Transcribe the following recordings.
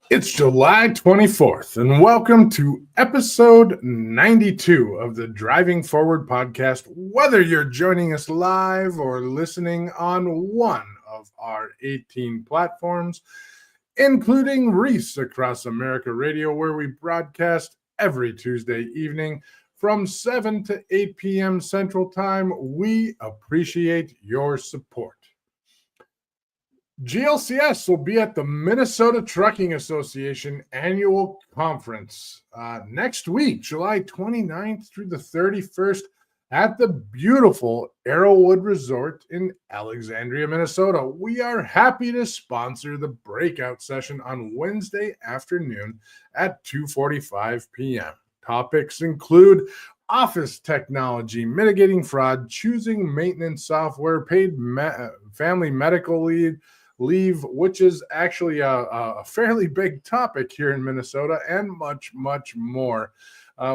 It's July 24th, and welcome to episode 92 of the Driving Forward podcast. Whether you're joining us live or listening on one of our 18 platforms, including Reese Across America Radio, where we broadcast every Tuesday evening from 7 to 8 p.m. Central Time, we appreciate your support. GLCS will be at the Minnesota Trucking Association annual conference next week, July 29th through the 31st at the beautiful Arrowwood Resort in Alexandria, Minnesota. We are happy to sponsor the breakout session on Wednesday afternoon at 2:45 p.m. Topics include office technology, mitigating fraud, choosing maintenance software, paid family medical leave, which is actually a fairly big topic here in Minnesota, and much, much more.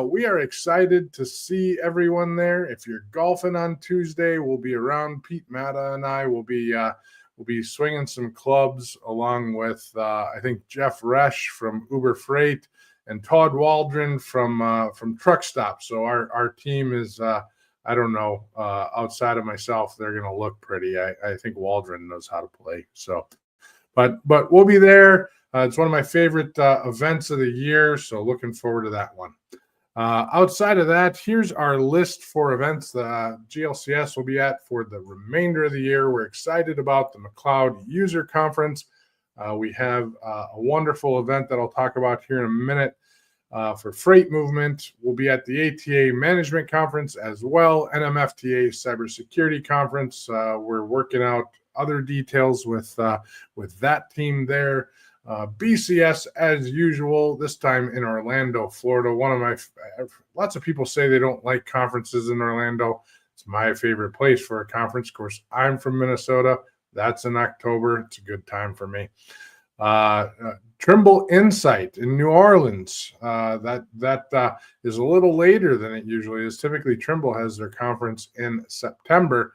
We are excited to see everyone there. If you're golfing on Tuesday, we'll be around. Pete Matta and I will be swinging some clubs along with, I think, Jeff Resch from Uber Freight and Todd Waldron from Truck Stop. So our team is I don't know. Outside of myself, they're going to look pretty. I think Waldron knows how to play. So, but we'll be there. It's one of my favorite events of the year. So looking forward to that one. Outside of that, here's our list for events the GLCS will be at for the remainder of the year. We're excited about the McLeod User Conference. We have a wonderful event that I'll talk about here in a minute. For freight movement, we'll be at the ATA Management Conference as well, NMFTA Cybersecurity Conference. We're working out other details with that team there. BCS as usual, this time in Orlando, Florida. Lots of people say they don't like conferences in Orlando. It's my favorite place for a conference. Of course, I'm from Minnesota. That's in October. It's a good time for me. Trimble Insight in New Orleans. That is a little later than it usually is. Typically, Trimble has their conference in September.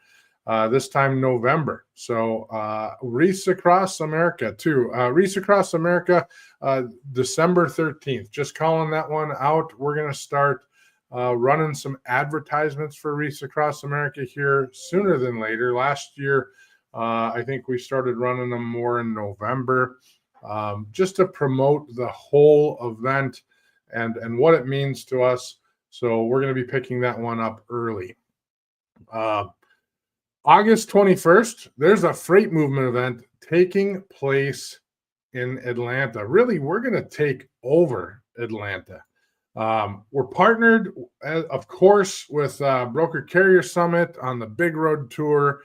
This time November. So Reese Across America too. Reese Across America, December 13th. Just calling that one out. We're going to start running some advertisements for Reese Across America here sooner than later. Last year, I think we started running them more in November. Just to promote the whole event and what it means to us. So we're going to be picking that one up early. August 21st, there's a freight movement event taking place in Atlanta. Really, we're going to take over Atlanta. We're partnered, of course, with Broker Carrier Summit on the Big Road Tour.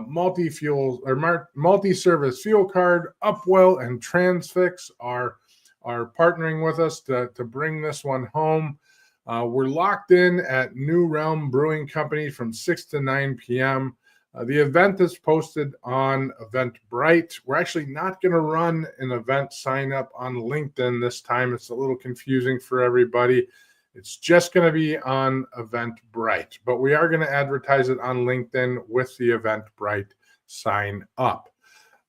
Multi-fuel or multi-service fuel card, Upwell and Transfix are partnering with us to bring this one home. We're locked in at New Realm Brewing Company from 6 to 9 p.m. The event is posted on Eventbrite. We're actually not going to run an event sign up on LinkedIn this time. It's a little confusing for everybody. It's just going to be on Eventbrite, but we are going to advertise it on LinkedIn with the Eventbrite sign up.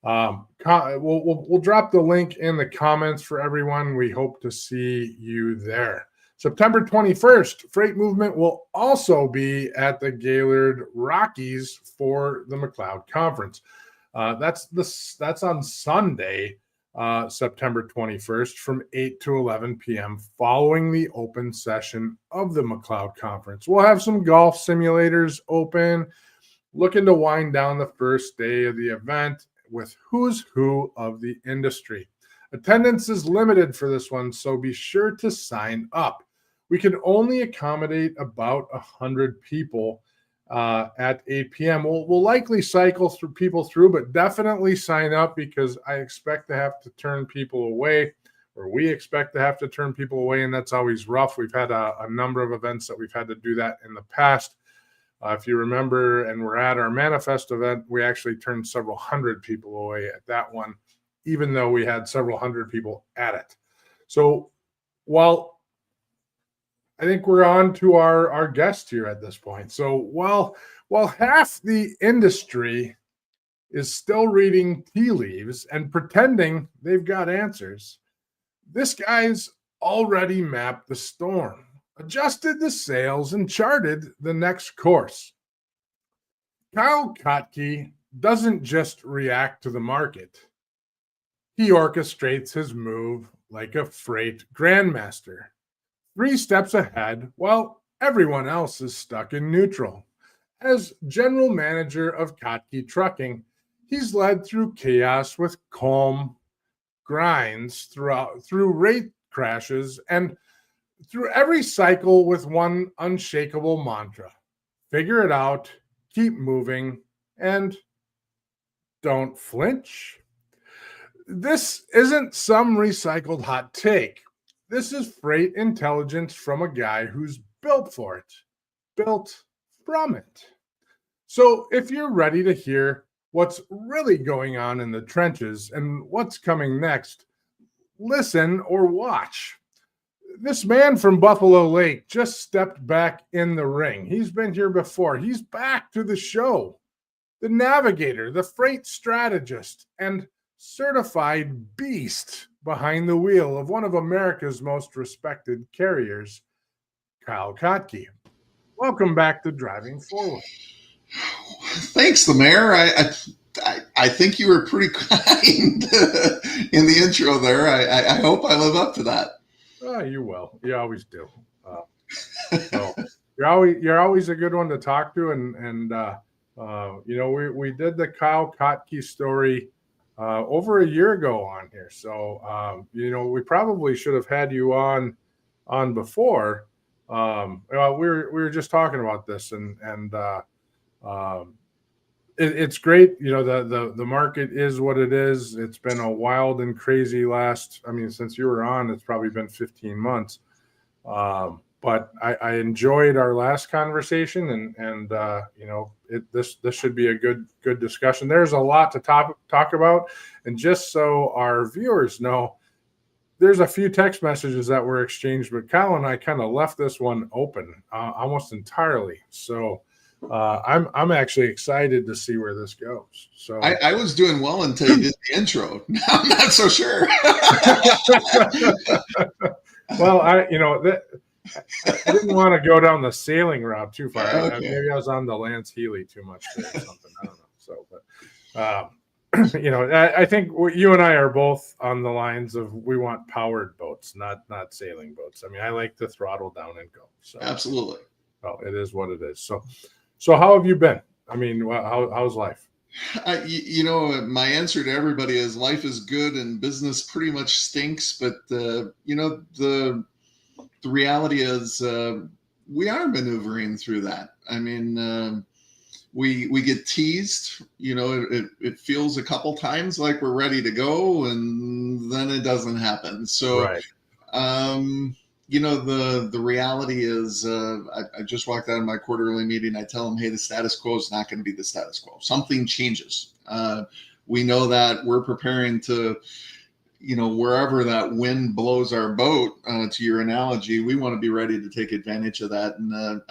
We'll drop the link in the comments for everyone. We hope to see you there. September 21st, Freight Movement will also be at the Gaylord Rockies for the McLeod Conference. That's on Sunday, September 21st from 8 to 11 p.m. following the open session of the McLeod Conference. We'll have some golf simulators open, looking to wind down the first day of the event with who's who of the industry. Attendance is limited for this one, so be sure to sign up. We can only accommodate about 100 people at 8 p.m. We'll likely cycle people through, but definitely sign up because I expect to have to turn people away, or we expect to have to turn people away, and that's always rough. We've had a number of events that we've had to do that in the past. If you remember, and we're at our Manifest event, we actually turned several hundred people away at that one, even though we had several hundred people at it. So while I think we're on to our guest here at this point. So while half the industry is still reading tea leaves and pretending they've got answers, This guy's already mapped the storm, adjusted the sails, and charted the next course. Kyle Kottke doesn't just react to the market. He orchestrates his move like a freight grandmaster, 3 steps ahead while everyone else is stuck in neutral. As general manager of Kottke Trucking, he's led through chaos with calm grinds through rate crashes and through every cycle with one unshakable mantra: figure it out, keep moving, and don't flinch. This isn't some recycled hot take. This is freight intelligence from a guy who's built for it, built from it. So if you're ready to hear what's really going on in the trenches and what's coming next, listen or watch. This man from Buffalo Lake just stepped back in the ring. He's been here before. He's back to the show. The navigator, the freight strategist, and certified beast behind the wheel of one of America's most respected carriers, Kyle Kottke. Welcome back to Driving Forward. Thanks, the mayor. I think you were pretty kind in the intro there. I hope I live up to that. Oh, you will. You always do. So you're always a good one to talk to, and we did the Kyle Kottke story over a year ago on here. So we probably should have had you on before. We were just talking about this, and it's great. The market is what it is. It's been a wild and crazy since you were on, it's probably been 15 months. But I enjoyed our last conversation, and this should be a good discussion. There's a lot to talk about, and just so our viewers know, there's a few text messages that were exchanged, but Kyle and I kind of left this one open almost entirely. So I'm actually excited to see where this goes. So I was doing well until you did the intro. Now I'm not so sure. Well, I didn't want to go down the sailing route too far. Okay. Maybe I was on the Lance Healy too much there or something. I don't know. So, but I think you and I are both on the lines of we want powered boats, not sailing boats. I mean, I like to throttle down and go. So Absolutely. Well, it is what it is. So how have you been? I mean, how's life? My answer to everybody is life is good and business pretty much stinks. But the reality is we are maneuvering through that. I mean, we get teased. It feels a couple times like we're ready to go, and then it doesn't happen. So, right. The reality is I just walked out of my quarterly meeting. I tell them, hey, the status quo is not going to be the status quo. Something changes. We know that. We're preparing to, wherever that wind blows our boat, to your analogy, we want to be ready to take advantage of that. And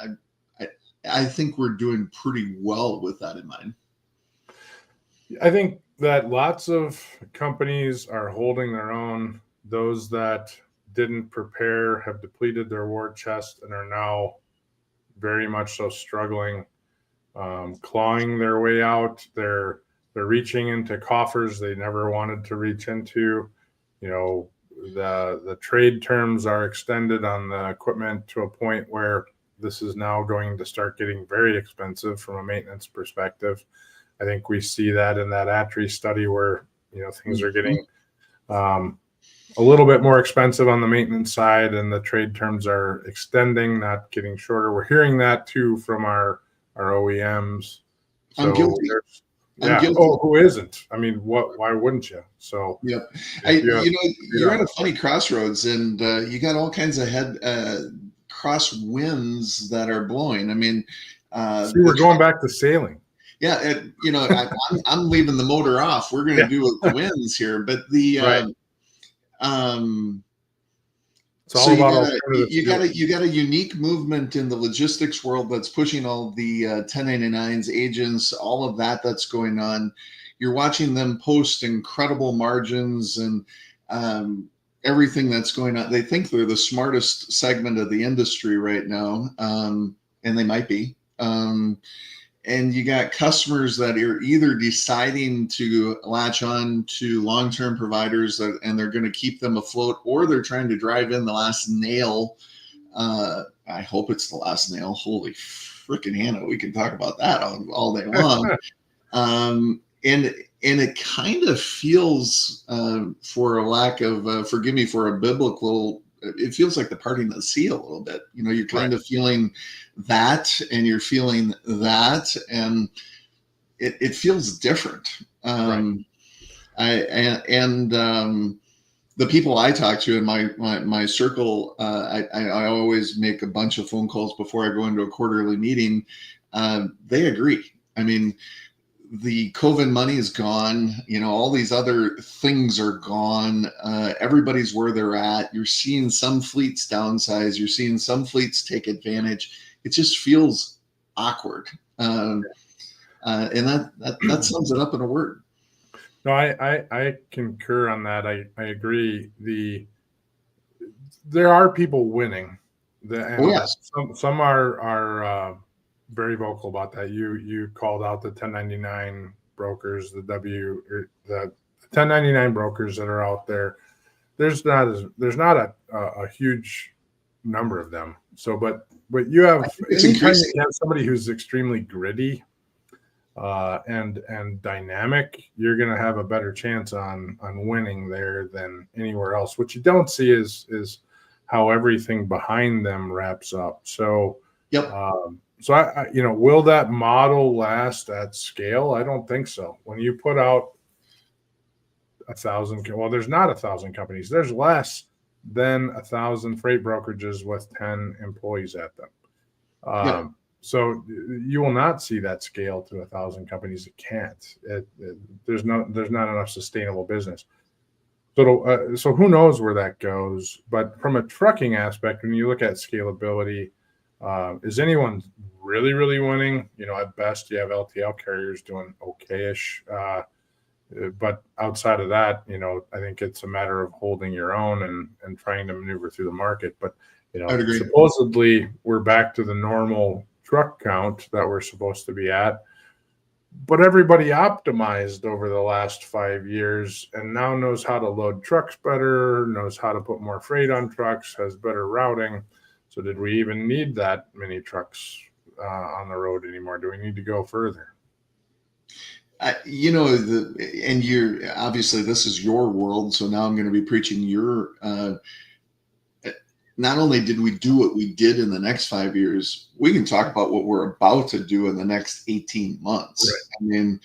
I think we're doing pretty well with that in mind. I think that lots of companies are holding their own. Those that didn't prepare have depleted their war chest and are now very much so struggling, clawing their way out. They're reaching into coffers they never wanted to reach into. The trade terms are extended on the equipment to a point where this is now going to start getting very expensive from a maintenance perspective. I think we see that in that ATRI study where things are getting a little bit more expensive on the maintenance side, and the trade terms are extending, not getting shorter. We're hearing that too from our OEMs. So I'm guilty. I'm guilty. Oh, who isn't? I mean, why wouldn't you? So yep. You're at a funny crossroads, and you got all kinds of cross winds that are blowing. I mean, we're going back to sailing. Yeah, I'm leaving the motor off. We're going to do with the winds here, but the right. It's all about you got a unique movement in the logistics world that's pushing all the 1099s, agents, all of that's going on. You're watching them post incredible margins, and everything that's going on. They think they're the smartest segment of the industry right now, and they might be. And you got customers that are either deciding to latch on to long-term providers and they're going to keep them afloat, or they're trying to drive in the last nail. I hope it's the last nail. Holy freaking Hannah, we can talk about that all day long. And it kind of feels, for a lack of, forgive me for a biblical, it feels like the parting of the sea a little bit. You know, you're kind of feeling that, and you're feeling that, and it feels different. The people I talk to in my circle, I always make a bunch of phone calls before I go into a quarterly meeting. They agree. I mean, the COVID money is gone. You know, all these other things are gone. Everybody's where they're at. You're seeing some fleets downsize. You're seeing some fleets take advantage. It just feels awkward. And that sums it up in a word. No, I concur on that. I agree. There are people winning. Yes. Some are very vocal about that. You called out the 1099 brokers, the 1099 brokers that are out there. There's not a huge number of them. So, but you have anytime you have somebody who's extremely gritty and dynamic, you're going to have a better chance on winning there than anywhere else. What you don't see is how everything behind them wraps up. So, yep. So I will that model last at scale? I don't think so. When you put out 1,000, well, there's not 1,000 companies. There's less than 1,000 freight brokerages with 10 employees at them. Yep. So you will not see that scale to 1,000 companies. It can't. There's not enough sustainable business. So who knows where that goes? But from a trucking aspect, when you look at scalability, is anyone really, really winning? You know, at best, you have LTL carriers doing okay-ish. But outside of that, you know, I think it's a matter of holding your own and trying to maneuver through the market. But, you know, supposedly we're back to the normal truck count that we're supposed to be at. But everybody optimized over the last 5 years and now knows how to load trucks better, knows how to put more freight on trucks, has better routing. So did we even need that many trucks on the road anymore? Do we need to go further? You know, and you're obviously, this is your world. So now I'm going to be preaching your, not only did we do what we did in the next 5 years, we can talk about what we're about to do in the next 18 months. Right. I mean,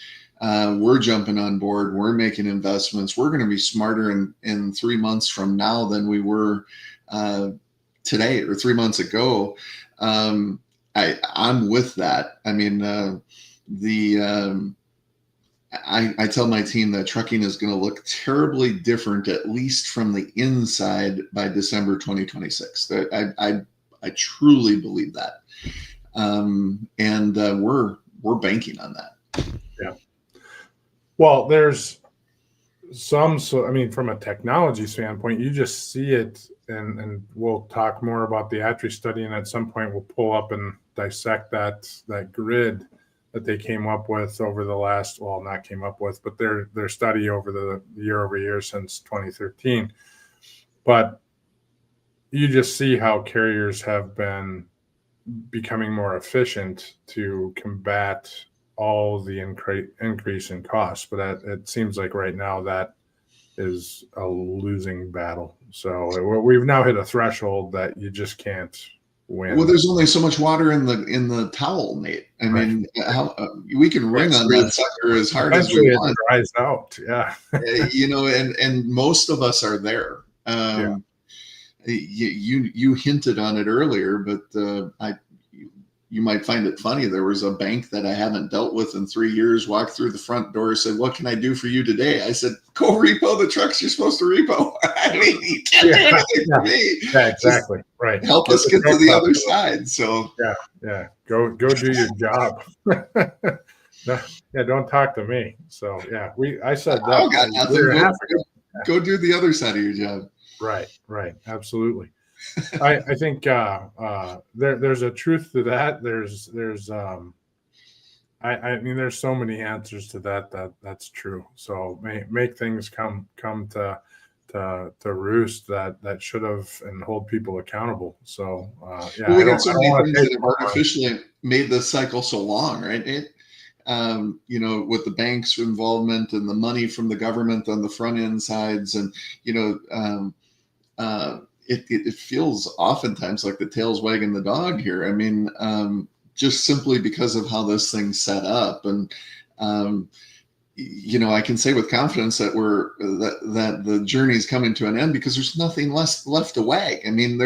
we're jumping on board. We're making investments. We're going to be smarter in 3 months from now than we were today or 3 months ago. I'm with that. I mean, I tell my team that trucking is going to look terribly different, at least from the inside, by December 2026. I truly believe that. And we're banking on that. Yeah. Well, there's some, so I mean, from a technology standpoint, you just see it, and we'll talk more about the ATRI study, and at some point we'll pull up and dissect that grid that they came up with over the last, well, not came up with, but their study over the year over year since 2013. But you just see how carriers have been becoming more efficient to combat all the increase in costs. But it seems like right now that is a losing battle. So we've now hit a threshold that you just can't win. Well, there's only so much water in the towel, Nate. I mean, we can wring on that sucker as hard as we want. It dries out, yeah. You know, and most of us are there. You hinted on it earlier, but you might find it funny. There was a bank that I haven't dealt with in 3 years, walked through the front door, said, "What can I do for you today?" I said, "Go repo the trucks you're supposed to repo." I mean, you can't do anything for me. Yeah, exactly. Just right. Help us get to the other side. So yeah. Go do your job. Don't talk to me. So I said that. I got nothing. Go do the other side of your job. Right. Absolutely. I think there's a truth to that. I mean, there's so many answers to that's true. So make things come to roost that should have, and hold people accountable. So yeah, Well, I we don't got so many want things to that take have artificially made this cycle so long, right? With the bank's involvement and the money from the government on the front end sides, and you know, it feels oftentimes like the tail's wagging the dog here. I mean, just simply because of how this thing's set up, and I can say with confidence that that the journey is coming to an end because there's nothing left to wag. I mean,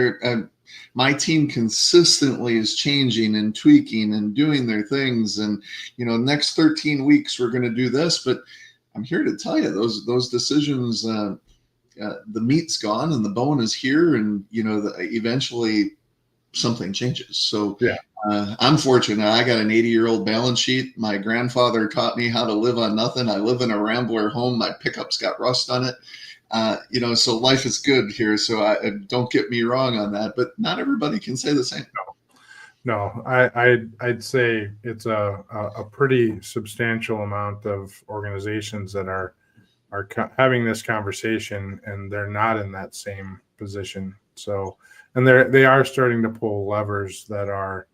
my team consistently is changing and tweaking and doing their things, and next 13 weeks we're going to do this. But I'm here to tell you those decisions. The meat's gone and the bone is here, and eventually something changes. So Yeah. I'm fortunate. I got an 80-year-old balance sheet. My grandfather taught me how to live on nothing. I live in a Rambler home. My pickup's got rust on it. So life is good here. So I don't get me wrong on that, but not everybody can say the same. No, I'd say it's a pretty substantial amount of organizations that are having this conversation, and they're not in that same position. So, and they are starting to pull levers that are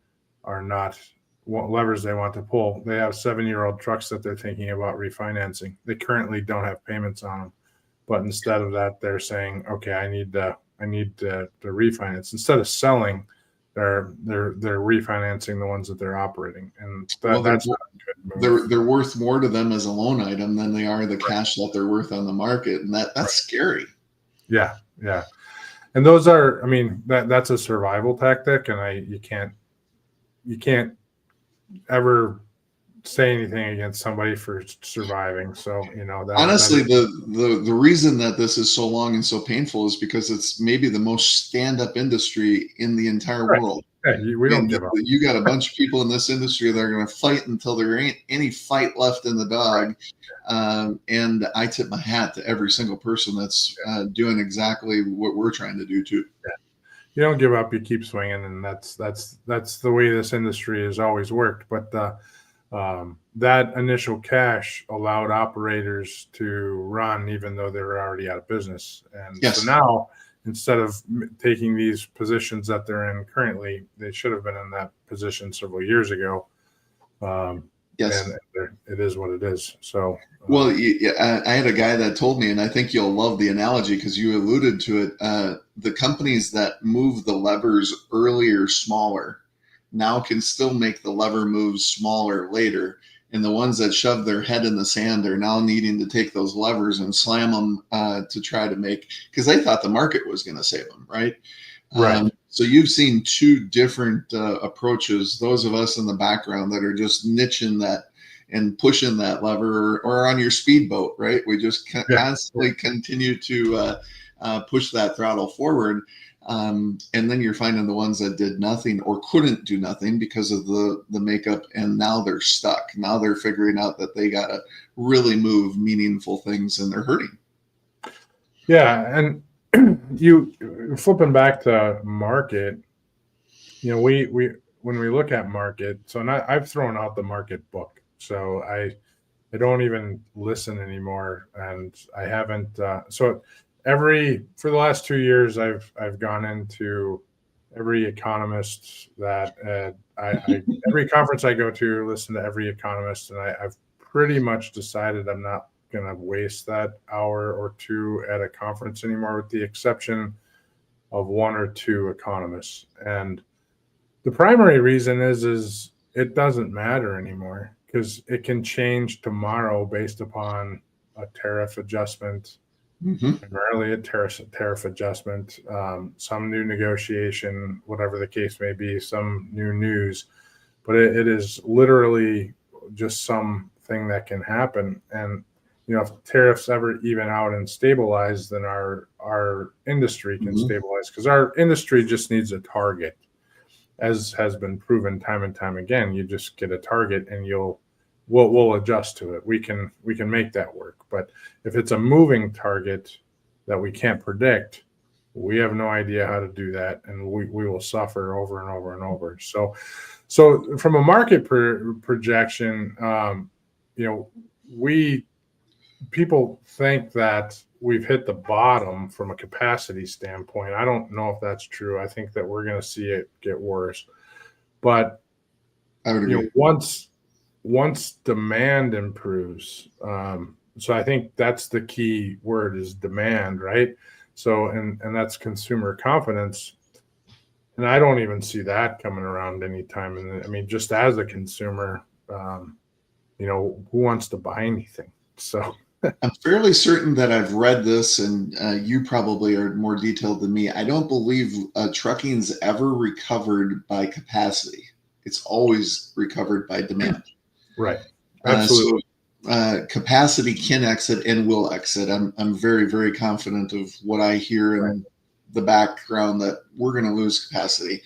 not levers they want to pull. They have 7-year-old trucks that they're thinking about refinancing. They currently don't have payments on them, but instead of that, they're saying, okay, I need to refinance. Instead of selling, they're refinancing the ones that they're operating, and that's not a good move. They're worth more to them as a loan item than they are the cash that they're worth on the market, and that's scary. Yeah. And those are, I mean, that's a survival tactic, and you can't ever say anything against somebody for surviving. So honestly, the reason that this is so long and so painful is because it's maybe the most stand-up industry in the entire world. Yeah, we don't give up. You got a bunch of people in this industry that are going to fight until there ain't any fight left in the dog. And I tip my hat to every single person that's doing exactly what we're trying to do too. Yeah. You don't give up, you keep swinging, and that's the way this industry has always worked. But that initial cash allowed operators to run even though they were already out of business. And yes. So now, instead of taking these positions that they're in currently, they should have been in that position several years ago. Yes. And it is what it is. So, well, I had a guy that told me, and I think you'll love the analogy because you alluded to it. The companies that move the levers earlier, smaller, now can still make the lever moves smaller later. And the ones that shove their head in the sand are now needing to take those levers and slam them to try to make, because they thought the market was going to save them, right? Right. So you've seen two different approaches. Those of us in the background that are just niching that and pushing that lever, or on your speedboat, right? We just constantly continue to push that throttle forward. And then you're finding the ones that did nothing or couldn't do nothing because of the makeup, and now they're stuck. Now they're figuring out that they got to really move meaningful things, and they're hurting. Yeah, and you flipping back to market, we when we look at market, so I've thrown out the market book, so I don't even listen anymore, and I haven't. So for the last 2 years, I've gone into every economist that every conference I go to, listen to every economist, and I've pretty much decided I'm not going to waste that hour or two at a conference anymore, with the exception of 1 or 2 economists. And the primary reason is it doesn't matter anymore, because it can change tomorrow based upon a tariff adjustment, primarily a tariff adjustment, some new negotiation, whatever the case may be, some new news. But it is literally just something that can happen. And if tariffs ever even out and stabilize, then our industry can stabilize, because our industry just needs a target, as has been proven time and time again. You just get a target, and we'll adjust to it. We can make that work. But if it's a moving target that we can't predict, We have no idea how to do that, and we will suffer over and over and over. So from a market projection, we people think that we've hit the bottom from a capacity standpoint. I don't know if that's true. I think that we're going to see it get worse. But I would agree. Once demand improves, so I think that's the key word is demand, right? So and that's consumer confidence. And I don't even see that coming around anytime. And I mean, just as a consumer, who wants to buy anything? So I'm fairly certain that I've read this, and you probably are more detailed than me. I don't believe trucking's ever recovered by capacity. It's always recovered by demand. Right. Absolutely. Capacity can exit and will exit. I'm very, very confident of what I hear in the background that we're going to lose capacity.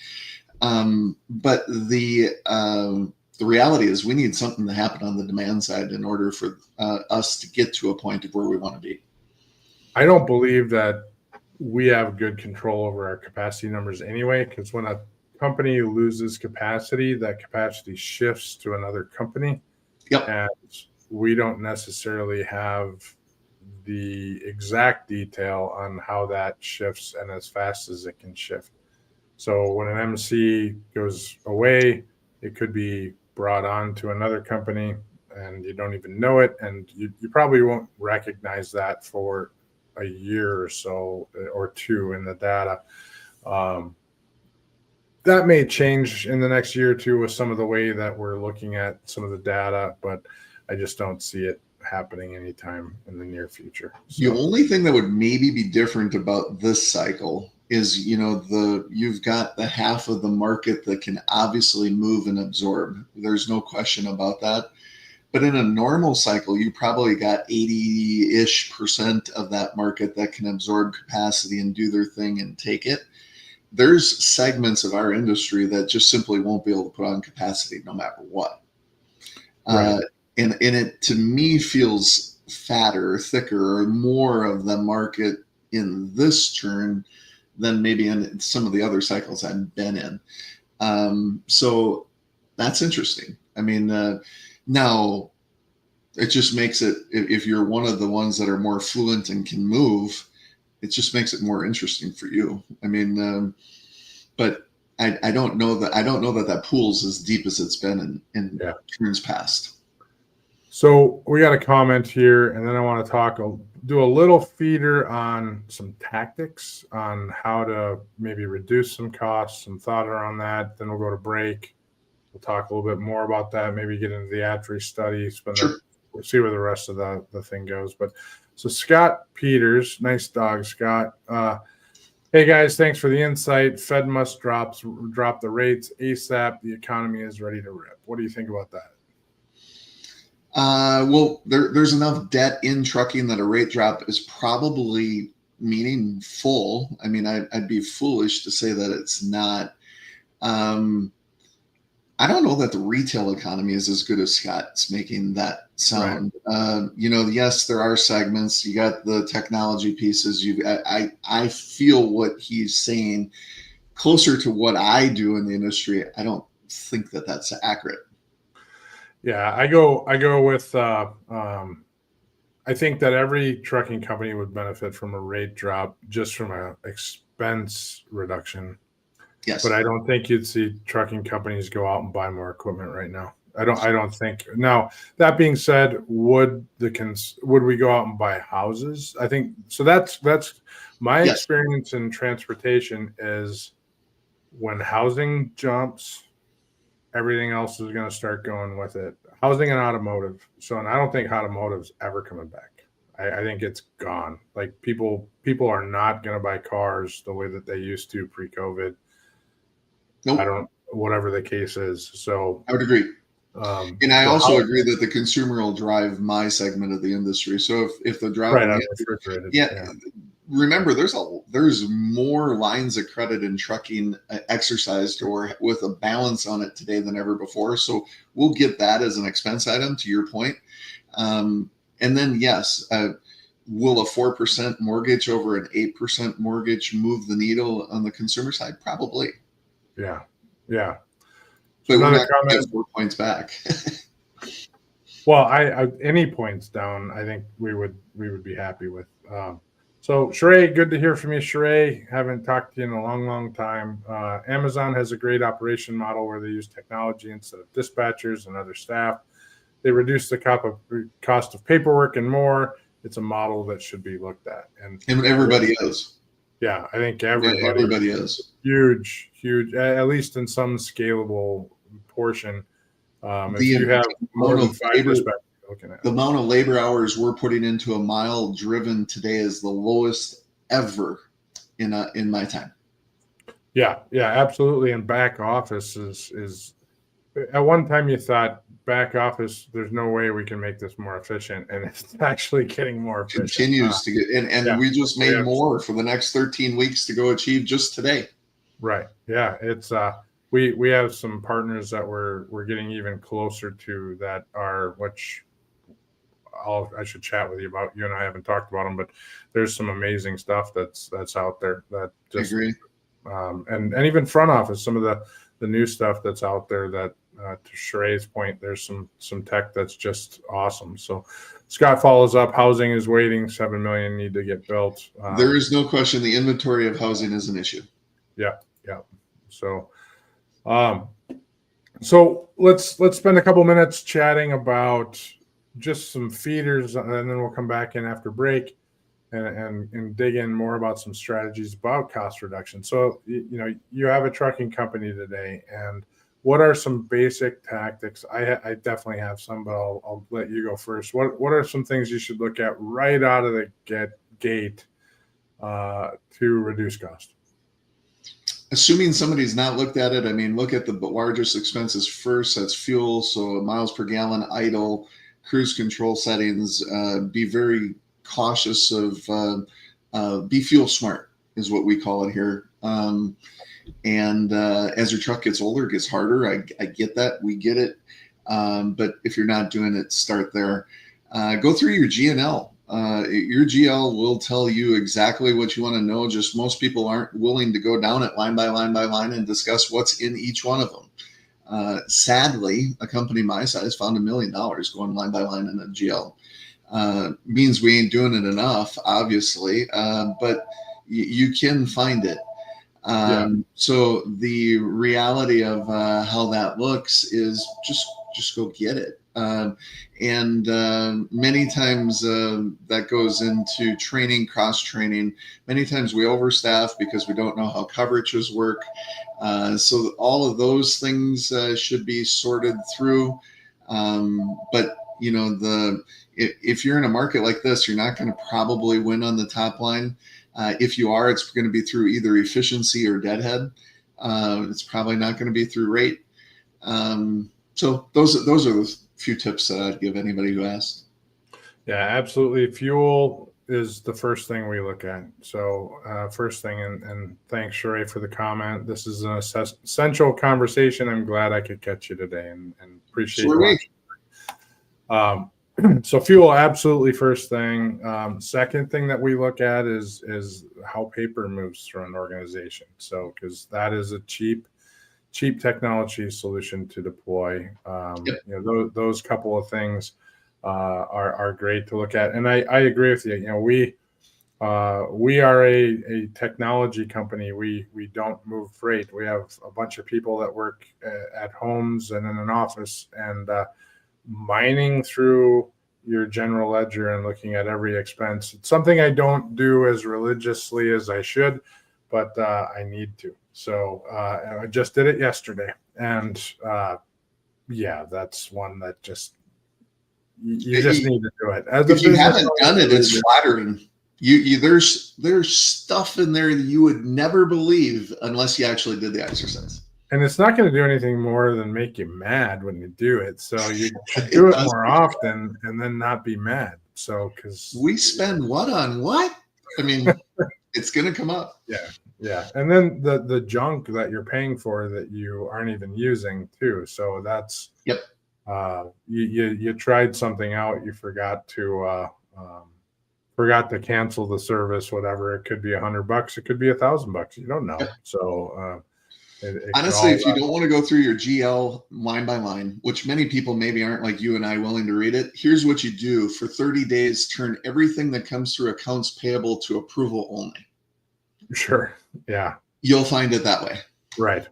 But the reality is we need something to happen on the demand side in order for us to get to a point of where we want to be. I don't believe that we have good control over our capacity numbers anyway, because when a company loses capacity, that capacity shifts to another company. Yep. And we don't necessarily have the exact detail on how that shifts and as fast as it can shift. So when an MC goes away, it could be brought on to another company and you don't even know it. And you probably won't recognize that for a year or so or two in the data. That may change in the next year or two with some of the way that we're looking at some of the data, but I just don't see it happening anytime in the near future. So, the only thing that would maybe be different about this cycle is, you've got the half of the market that can obviously move and absorb. There's no question about that. But in a normal cycle, you probably got 80-ish% of that market that can absorb capacity and do their thing and take it. There's segments of our industry that just simply won't be able to put on capacity no matter what. Right. And it, to me, feels fatter, thicker, or more of the market in this turn than maybe in some of the other cycles I've been in. So that's interesting. I mean, now it just makes it, if you're one of the ones that are more fluent and can move, it just makes it more interesting for you. I mean, but I don't know that pool's as deep as it's been in turns past. So we got a comment here, and then I want to do a little feeder on some tactics on how to maybe reduce some costs, some thought around that. Then we'll go to break. We'll talk a little bit more about that, maybe get into the ATRI study, we'll see where the rest of the thing goes. But so Scott Peters, nice dog, Scott. Hey guys, thanks for the insight. Fed must drop the rates ASAP. The economy is ready to rip. What do you think about that? Well, there's enough debt in trucking that a rate drop is probably meaningful. I mean, I'd be foolish to say that it's not. I don't know that the retail economy is as good as Scott's making that sound. Right. Yes, there are segments. You got the technology pieces. I feel what he's saying closer to what I do in the industry. I don't think that that's accurate. Yeah, I go with. I think that every trucking company would benefit from a rate drop just from an expense reduction. Yes. But I don't think you'd see trucking companies go out and buy more equipment right now. I don't think. Now, that being said, would we go out and buy houses? I think so. That's my experience in transportation is when housing jumps, everything else is going to start going with it. Housing and automotive. And I don't think automotive's ever coming back. I think it's gone. Like people are not going to buy cars the way that they used to pre-COVID. Nope. Whatever the case is. So I would agree. And I also agree that the consumer will drive my segment of the industry. So if the drop, remember there's more lines of credit in trucking exercised or with a balance on it today than ever before. So we'll get that as an expense item to your point. And then Will a 4% mortgage over an 8% mortgage move the needle on the consumer side? Probably. Yeah. Yeah. But we're Another not going to comment. get 4 points back. Well, I any points down, I think we would be happy with. So Sheree, good to hear from you, Sheree. Haven't talked to you in a long time. Amazon has a great operation model where they use technology instead of dispatchers and other staff. They reduce the cost of paperwork and more. It's a model that should be looked at. And everybody is. Yeah, I think everybody is. Huge, at least in some scalable portion. If you have more than 5 dispatchers looking at the amount of labor hours we're putting into a mile driven today is the lowest ever in my time. Yeah, absolutely. And back office is at one time you thought back office, there's no way we can make this more efficient, and it's actually getting more efficient. Continues to get, and we just made more for the next 13 weeks to go achieve just today. Right. Yeah. It's we have some partners that we're getting even closer to that which I should chat with you about. You and I haven't talked about them, but there's some amazing stuff that's out there that just I agree. And even front office, some of the new stuff that's out there that to Sheree's point, there's some tech that's just awesome. So Scott follows up. Housing is waiting. 7 million need to get built. There is no question the inventory of housing is an issue. Yeah. So, so let's spend a couple minutes chatting about just some feeders, and then we'll come back in after break and dig in more about some strategies about cost reduction. So, you have a trucking company today, and what are some basic tactics? I definitely have some, but I'll let you go first. What are some things you should look at right out of the gate to reduce cost? Assuming somebody's not looked at it, look at the largest expenses first. That's fuel. So miles per gallon, idle, cruise control settings. Be very cautious of be fuel smart is what we call it here. And as your truck gets older, it gets harder. I get that. We get it. But if you're not doing it, start there. Go through your GNL. Your GL will tell you exactly what you want to know. Just most people aren't willing to go down it line by line by line and discuss what's in each one of them. Sadly, a company my size found $1 million going line by line in a GL. Means we ain't doing it enough, obviously, but you can find it. So the reality of how that looks is just go get it. And many times that goes into training, cross training. Many times we overstaff because we don't know how coverages work. So all of those things should be sorted through. But if you're in a market like this, you're not going to probably win on the top line. If you are, it's going to be through either efficiency or deadhead. It's probably not going to be through rate. So those are the few tips that I'd give anybody who asks. Yeah, absolutely. Fuel is the first thing we look at. So first thing, and thanks, Sheree, for the comment. This is an essential conversation. I'm glad I could catch you today and appreciate you watching. So fuel, absolutely first thing. Second thing that we look at is how paper moves through an organization. So because that is a cheap technology solution to deploy. Those couple of things are great to look at. And I agree with you. We are a technology company. We don't move freight. We have a bunch of people that work at homes and in an office, and mining through your general ledger and looking at every expense. It's something I don't do as religiously as I should, but I need to. So I just did it yesterday, and that's one that you just need to do it. If you haven't done it, it's flattering. There's stuff in there that you would never believe unless you actually did the exercise. And it's not going to do anything more than make you mad when you do it. So you should do it more often and then not be mad. So because we spend what on what? It's going to come up. Yeah. And then the junk that you're paying for that you aren't even using too. So that's you tried something out, you forgot to forgot to cancel the service, whatever. It could be $100. It could be $1,000. You don't know. So honestly, if you don't want to go through your GL line by line, which many people maybe aren't like you and I willing to read it, here's what you do. For 30 days, turn everything that comes through accounts payable to approval only. Sure. Yeah. You'll find it that way. Right.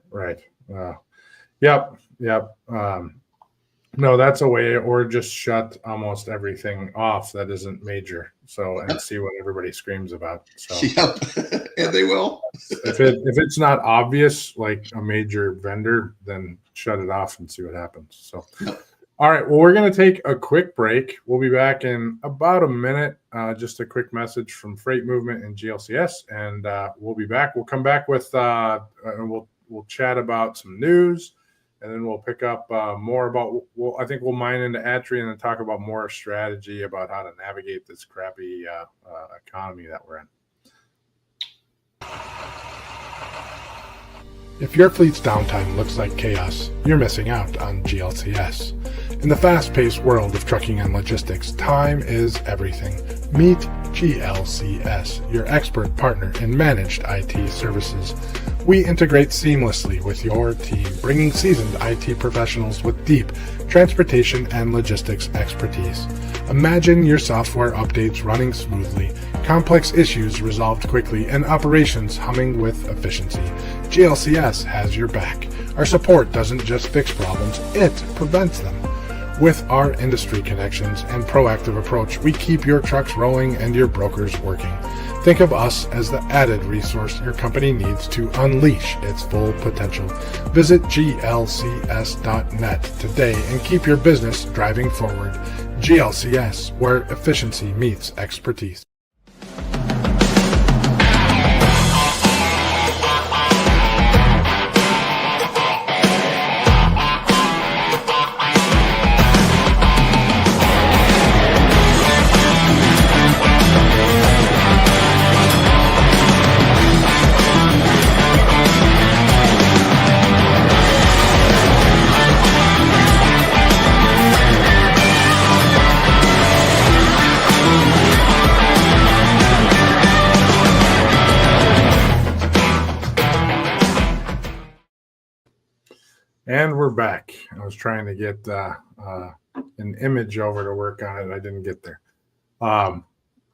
Yep. No, that's a way, or just shut almost everything off that isn't major. So, and see what everybody screams about. So, yep, and they will. if it's not obvious, like a major vendor, then shut it off and see what happens. So, yep. All right. Well, we're going to take a quick break. We'll be back in about a minute. Just a quick message from Freight Movement and GLCS, and we'll be back. We'll come back with we'll chat about some news. And then we'll pick up more about, I think we'll mine into ATRI and then talk about more strategy about how to navigate this crappy economy that we're in. If your fleet's downtime looks like chaos, you're missing out on GLCS. In the fast-paced world of trucking and logistics, time is everything. Meet GLCS, your expert partner in managed IT services. We integrate seamlessly with your team, bringing seasoned IT professionals with deep transportation and logistics expertise. Imagine your software updates running smoothly, complex issues resolved quickly, and operations humming with efficiency. GLCS has your back. Our support doesn't just fix problems, it prevents them. With our industry connections and proactive approach, we keep your trucks rolling and your brokers working. Think of us as the added resource your company needs to unleash its full potential. Visit glcs.net today and keep your business driving forward. GLCS, where efficiency meets expertise. And we're back. I was trying to get an image over to work on it. I didn't get there. I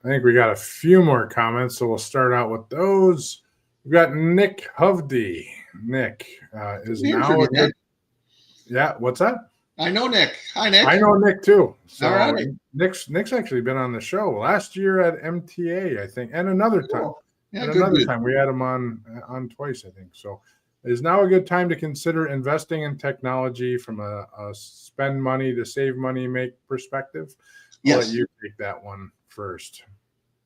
think we got a few more comments, so we'll start out with those. We've got Nick Hovde. Nick is now a good. Yeah, what's that? I know Nick. Hi, Nick. I know Nick too. So all right. Nick's actually been on the show last year at MTA, I think, and another time. Cool. Yeah, and good, another good. time we had him on twice, I think. So is now a good time to consider investing in technology from a spend money to save money make perspective? I'll let you take that one first.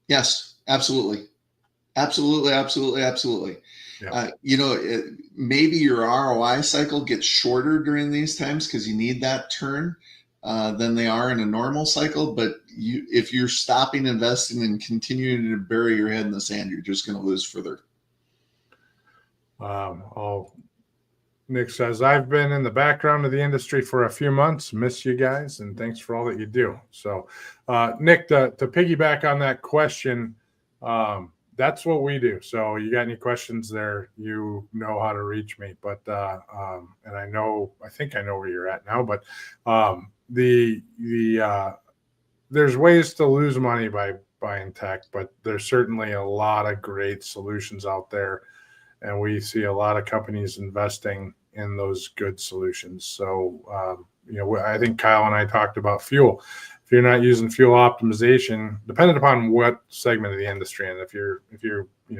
Yes, absolutely. Absolutely. Yeah. Maybe your ROI cycle gets shorter during these times because you need that turn than they are in a normal cycle. But if you're stopping investing and continuing to bury your head in the sand, you're just going to lose further. Nick says, I've been in the background of the industry for a few months. Miss you guys, and thanks for all that you do. So, Nick, to piggyback on that question, that's what we do. So you got any questions there, you know how to reach me. But and I think I know where you're at now. But there's ways to lose money by buying tech, but there's certainly a lot of great solutions out there. And we see a lot of companies investing in those good solutions. So, I think Kyle and I talked about fuel. If you're not using fuel optimization, depending upon what segment of the industry, and if you're,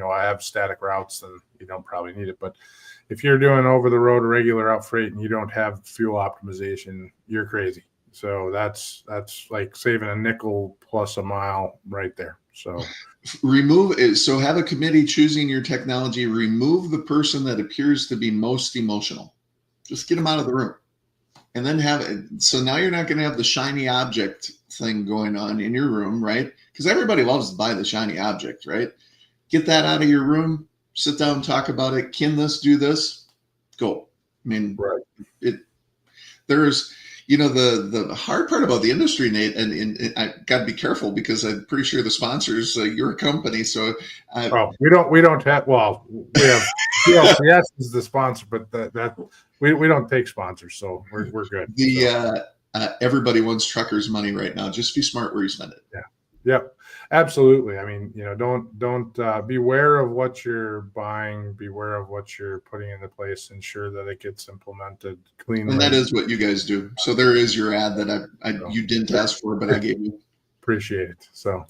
I have static routes, then you don't probably need it. But if you're doing over the road regular out freight and you don't have fuel optimization, you're crazy. So that's like saving a nickel plus a mile right there. So remove it. So have a committee choosing your technology. Remove the person that appears to be most emotional. Just get them out of the room, and then have it. So now you're not going to have the shiny object thing going on in your room, right? Because everybody loves to buy the shiny object, right? Get that out of your room. Sit down, talk about it. Can this do this? Go. I mean, right. the hard part about the industry, Nate, and I got to be careful because I'm pretty sure the sponsors, your company. So, we don't have. Well, we have GLCS is the sponsor, but that we don't take sponsors, so we're good. Everybody wants truckers' money right now. Just be smart where you spend it. Yeah. Yep. Absolutely. I mean, don't beware of what you're buying. Beware of what you're putting into place. Ensure that it gets implemented cleanly. And that is what you guys do. So there is your ad that you didn't ask for, but I gave you. Appreciate it. So,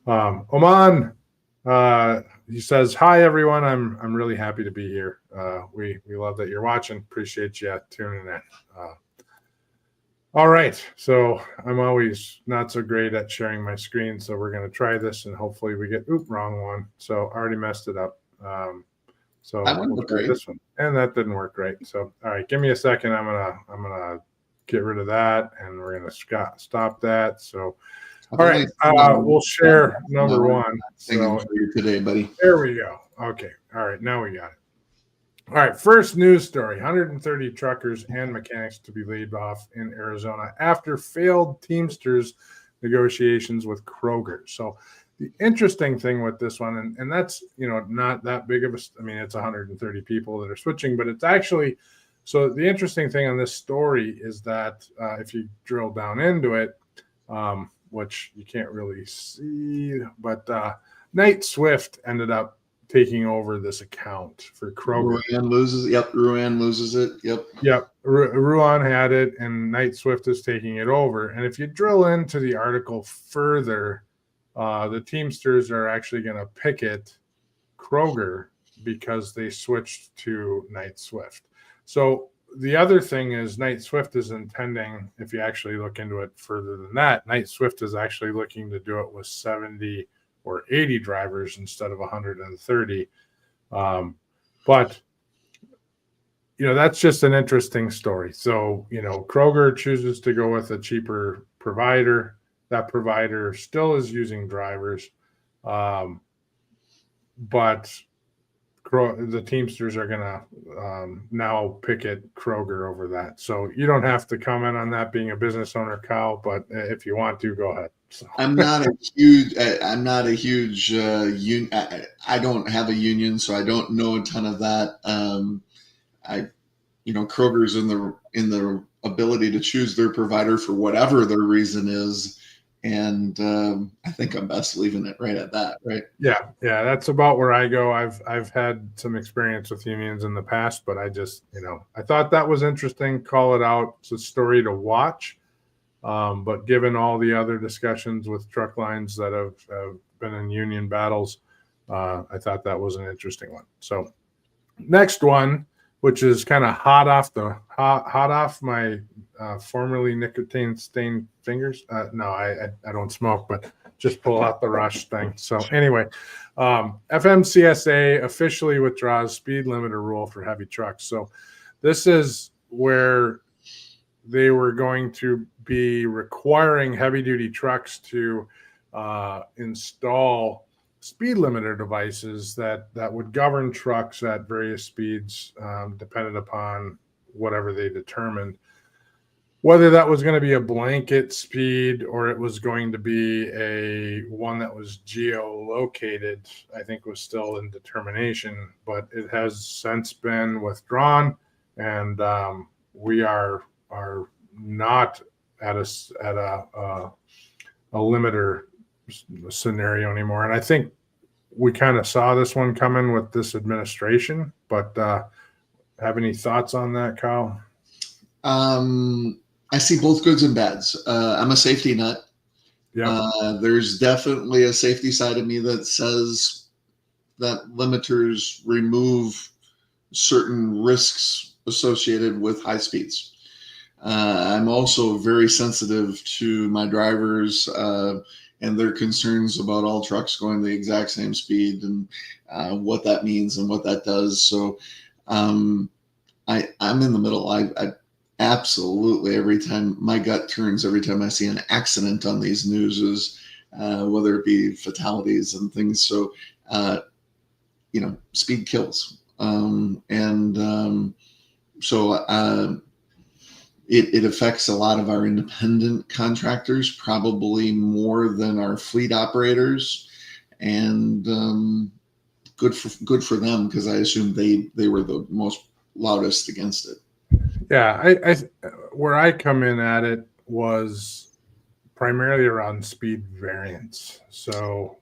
Oman, he says, "Hi everyone. I'm really happy to be here. We love that you're watching. Appreciate you tuning in." All right, so I'm always not so great at sharing my screen, so we're going to try this and hopefully we get wrong one. So I already messed it up. So we'll try this one, and that didn't work right. So all right, give me a second. I'm gonna get rid of that, and we're gonna stop that. So all right, we'll share number one. So for you today, buddy. There we go. Okay, all right, now we got it. All right, first news story: 130 truckers and mechanics to be laid off in Arizona after failed Teamsters negotiations with Kroger. So the interesting thing with this one, and that's not that big of a, I mean, it's 130 people that are switching, but it's actually, so the interesting thing on this story is that if you drill down into it, which you can't really see, but Knight Swift ended up taking over this account for Kroger. Ruan loses it. Yep. Ruan had it, and Knight Swift is taking it over. And if you drill into the article further, the Teamsters are actually going to picket Kroger because they switched to Knight Swift. So the other thing is Knight Swift is intending, if you actually look into it further than that, Knight Swift is actually looking to do it with 70 or 80 drivers instead of 130. But, that's just an interesting story. So, Kroger chooses to go with a cheaper provider. That provider still is using drivers. But the Teamsters are going to now picket Kroger over that. So you don't have to comment on that being a business owner, Kyle, but if you want to, go ahead. So. I'm not a huge union. I don't have a union, so I don't know a ton of that. Kroger's in the ability to choose their provider for whatever their reason is. And I think I'm best leaving it right at that, right? Yeah, that's about where I go. I've had some experience with unions in the past, but I just, I thought that was interesting. Call it out. It's a story to watch. But given all the other discussions with truck lines that have been in union battles, I thought that was an interesting one. So next one, which is kind of hot off my formerly nicotine stained fingers. No, I don't smoke, but just pull out the rush thing. So anyway, FMCSA officially withdraws speed limiter rule for heavy trucks. So this is where they were going to be requiring heavy duty trucks to install speed limiter devices that would govern trucks at various speeds, dependent upon whatever they determined. Whether that was going to be a blanket speed or it was going to be a one that was geolocated, I think was still in determination, but it has since been withdrawn, and we are not at a limiter scenario anymore. And I think we kind of saw this one coming with this administration, but have any thoughts on that, Kyle? I see both goods and bads. I'm a safety nut. Yeah. There's definitely a safety side of me that says that limiters remove certain risks associated with high speeds. I'm also very sensitive to my drivers and their concerns about all trucks going the exact same speed and what that means and what that does. So I'm in the middle. I absolutely, every time my gut turns, every time I see an accident on these newses, whether it be fatalities and things. So, speed kills. it affects a lot of our independent contractors, probably more than our fleet operators, and good for them, because I assume they were the most loudest against it. Yeah, I where I come in at it was primarily around speed variance. So,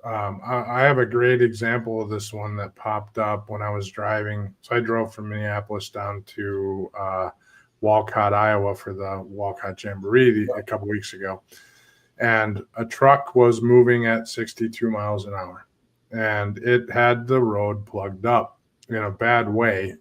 I have a great example of this one that popped up when I was driving. So I drove from Minneapolis down to Walcott, Iowa for the Walcott Jamboree a couple weeks ago. And a truck was moving at 62 miles an hour. And it had the road plugged up in a bad way.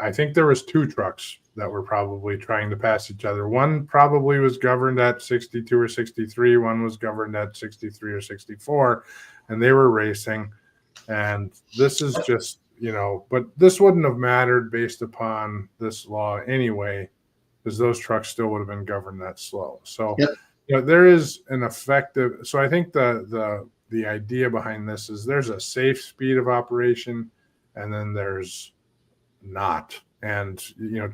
I think there was two trucks that were probably trying to pass each other. One probably was governed at 62 or 63. One was governed at 63 or 64, and they were racing. And this is just, but this wouldn't have mattered based upon this law anyway, because those trucks still would have been governed that slow. So, Yep. there is an effective. So I think the idea behind this is there's a safe speed of operation, and then there's not. And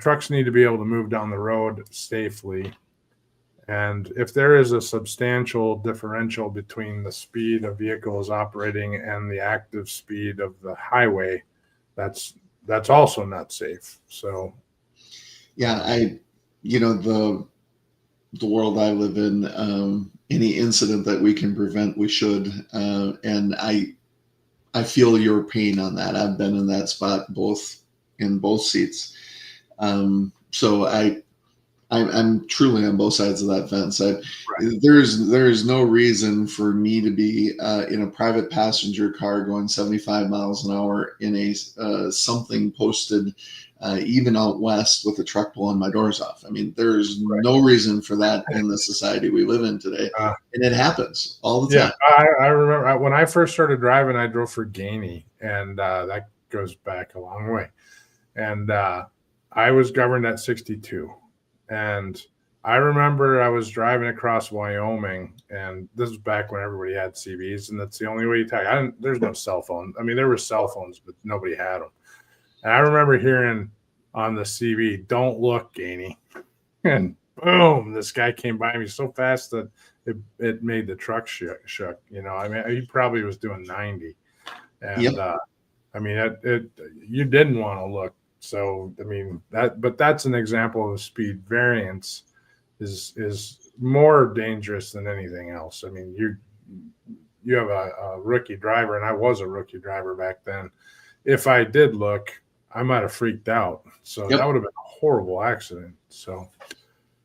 trucks need to be able to move down the road safely, and if there is a substantial differential between the speed a vehicle is operating and the active speed of the highway, that's also not safe. So yeah, the world I live in, any incident that we can prevent, we should, and I feel your pain on that. I've been in that spot in both seats. So I'm truly on both sides of that fence. Right. There's no reason for me to be in a private passenger car going 75 miles an hour in a something posted even out west with a truck pulling my doors off. I mean, there's no reason for that in the society we live in today, and it happens all the time. I remember when I first started driving, I drove for Gainey, and that goes back a long way. And I was governed at 62. And I remember I was driving across Wyoming, and this was back when everybody had CBs, and that's the only way you tag. There's no cell phone. I mean, there were cell phones, but nobody had them. And I remember hearing on the CB, "Don't look, Gainey." And boom, this guy came by me so fast that it made the truck shook. I mean, he probably was doing 90. And Yep. I mean, you didn't want to look. So, I mean, but that's an example of speed variance is more dangerous than anything else. I mean, you have a rookie driver, and I was a rookie driver back then. If I did look, I might have freaked out. So that would have been a horrible accident. So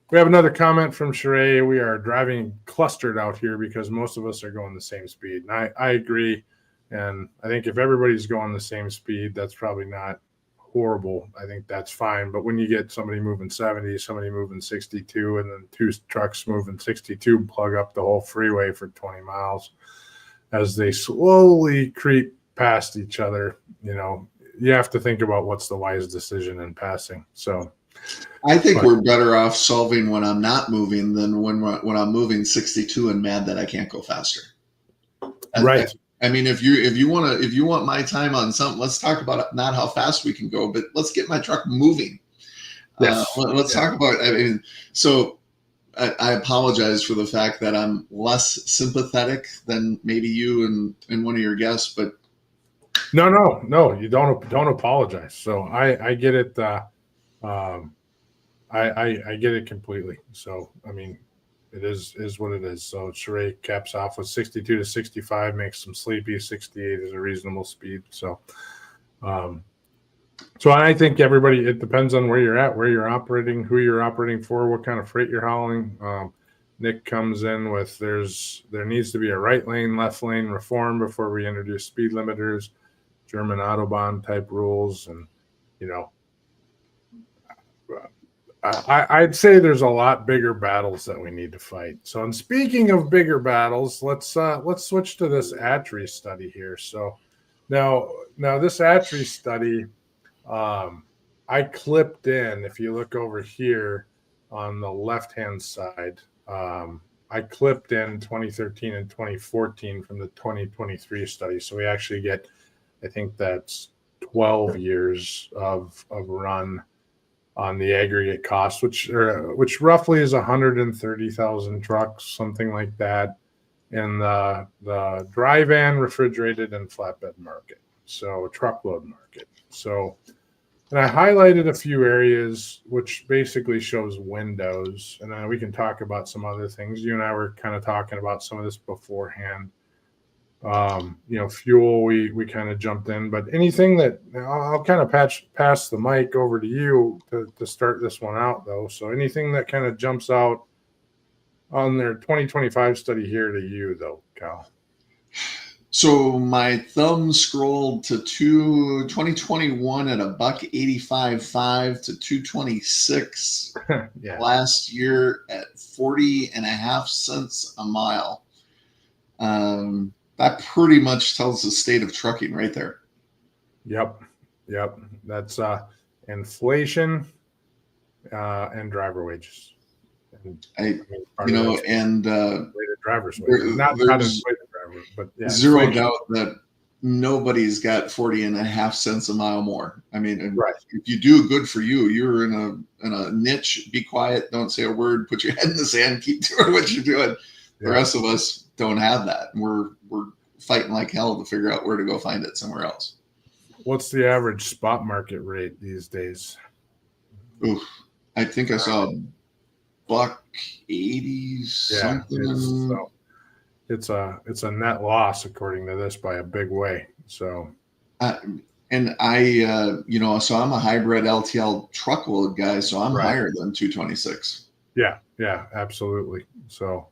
we have another comment from Sheree. We are driving clustered out here because most of us are going the same speed. And I agree. And I think if everybody's going the same speed, that's probably not horrible. I think that's fine. But when you get somebody moving 70, somebody moving 62, and then two trucks moving 62 plug up the whole freeway for 20 miles as they slowly creep past each other, you have to think about what's the wise decision in passing. So I think we're better off solving when I'm not moving than when I'm moving 62 and mad that I can't go faster. Right. I mean, if you want my time on something, let's talk about not how fast we can go, but let's get my truck moving. Yes. Let's talk about. I mean, so I apologize for the fact that I'm less sympathetic than maybe you and one of your guests, but no, you don't apologize. So I get it. I get it completely. So I mean, it is what it is. So Sheree caps off with 62 to 65, makes them sleepy. 68 is a reasonable speed. So, so I think everybody, it depends on where you're at, where you're operating, who you're operating for, what kind of freight you're hauling. Nick comes in with there needs to be a right lane, left lane reform before we introduce speed limiters, German Autobahn type rules, and I'd say there's a lot bigger battles that we need to fight. So, and speaking of bigger battles, let's switch to this ATRI study here. So, now this ATRI study, I clipped in. If you look over here on the left-hand side, I clipped in 2013 and 2014 from the 2023 study. So we actually get, I think that's 12 years of run on the aggregate cost, which roughly is 130,000 trucks, something like that, in the dry van, refrigerated, and flatbed market. So truckload market. So, and I highlighted a few areas which basically shows windows, and then we can talk about some other things. You and I were kind of talking about some of this beforehand. Fuel, we kind of jumped in, but anything that I'll kind of pass the mic over to you to start this one out, though. So anything that kind of jumps out on their 2025 study here to you, though, Kyle? So my thumb scrolled to 2021 at $1.85.5 to 226 Yeah. last year at 40.5 cents a mile. That pretty much tells the state of trucking right there. Yep. That's inflation and driver wages. And, driver's wages. Not inflated driver, but yeah, zero doubt that nobody's got 40.5 cents a mile more. I mean, right. If you do, good for you. You're in a niche. Be quiet. Don't say a word. Put your head in the sand. Keep doing what you're doing. Yeah. The rest of us don't have that. We're fighting like hell to figure out where to go find it somewhere else. What's the average spot market rate these days? Oof, I think I saw $1.80 something. It's a net loss according to this by a big way. So, and I, so I'm a hybrid LTL truckload guy, so I'm higher than 226. Yeah, absolutely. So,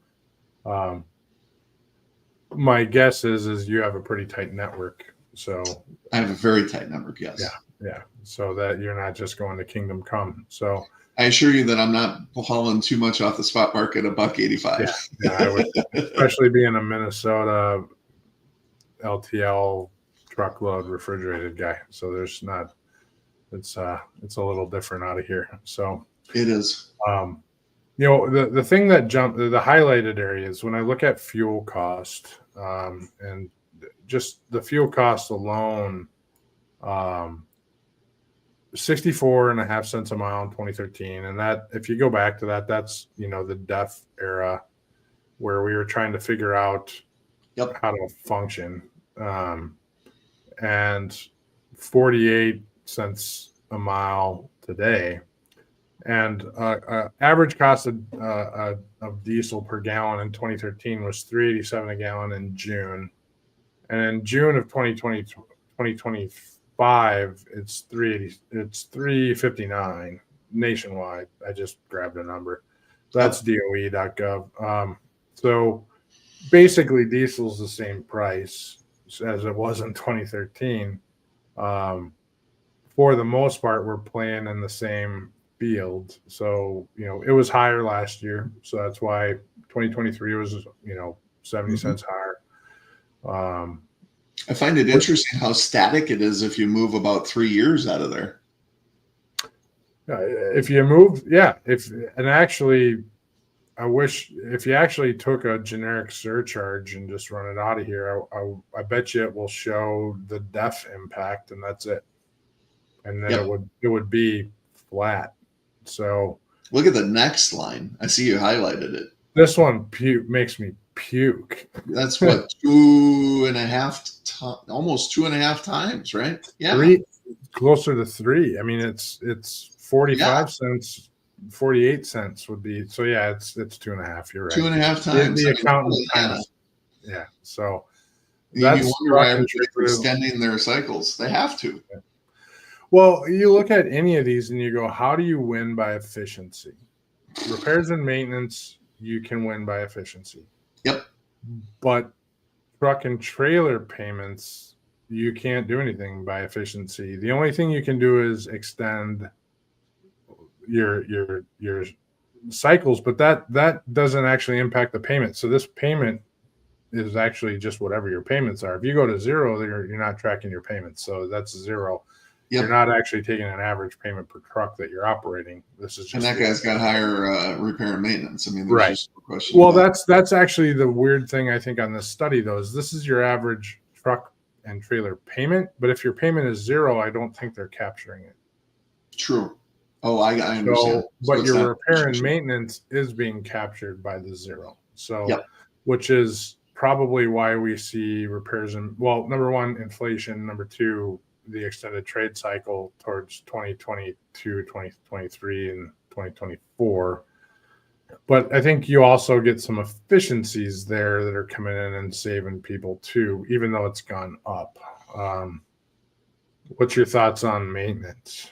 my guess is you have a pretty tight network. So I have a very tight network. Yes. Yeah. So that you're not just going to Kingdom Come. So I assure you that I'm not hauling too much off the spot market at $1.85. Yeah, I would, especially being a Minnesota LTL truckload refrigerated guy. So there's not. It's a little different out of here. So it is. The thing that jumped, the highlighted areas when I look at fuel cost, and just the fuel cost alone, 64.5 cents a mile in 2013. And that, if you go back to that, that's, the DEF era where we were trying to figure out how to function. And 48 cents a mile today. And average cost of diesel per gallon in 2013 was $3.87 a gallon in June. And in June of 2025, it's $3.59 nationwide. I just grabbed a number. That's DOE.gov. So basically, diesel's the same price as it was in 2013. For the most part, we're playing in the same field. So, it was higher last year. So that's why 2023 was, 70 cents higher. I find it interesting how static it is if you move about 3 years out of there. If you move, I wish if you actually took a generic surcharge and just run it out of here, I bet you it will show the DEF impact, and that's it. And then it would be flat. So look at the next line. I see you highlighted it. This one makes me puke. That's what, 2.5, almost 2.5 times, right? Yeah. Closer to 3. I mean, it's 45 cents, 48 cents would be. So yeah, it's 2.5. You're right. 2.5 times. The accountant times. Yeah. So that's why they're extending their cycles. They have to. Yeah. Well, you look at any of these and you go, how do you win by efficiency? Repairs and maintenance, you can win by efficiency. Yep. But truck and trailer payments, you can't do anything by efficiency. The only thing you can do is extend your cycles, but that doesn't actually impact the payment. So this payment is actually just whatever your payments are. If you go to zero, you're not tracking your payments. So that's zero. Yep. You're not actually taking an average payment per truck that you're operating. This is just, and that guy's got higher repair and maintenance. I mean, there's right. just no question. Well, that's actually the weird thing I think on this study, though, is this is your average truck and trailer payment. But if your payment is zero, I don't think they're capturing it. True. Oh, I understand. So, So but it's your not repair and depreciation. maintenance is being captured by the zero. So, Yep. which is probably why we see repairs and, well, number one, inflation. Number two, the extended trade cycle towards 2022, 2023, and 2024. But I think you also get some efficiencies there that are coming in and saving people too, even though it's gone up. What's your thoughts on maintenance?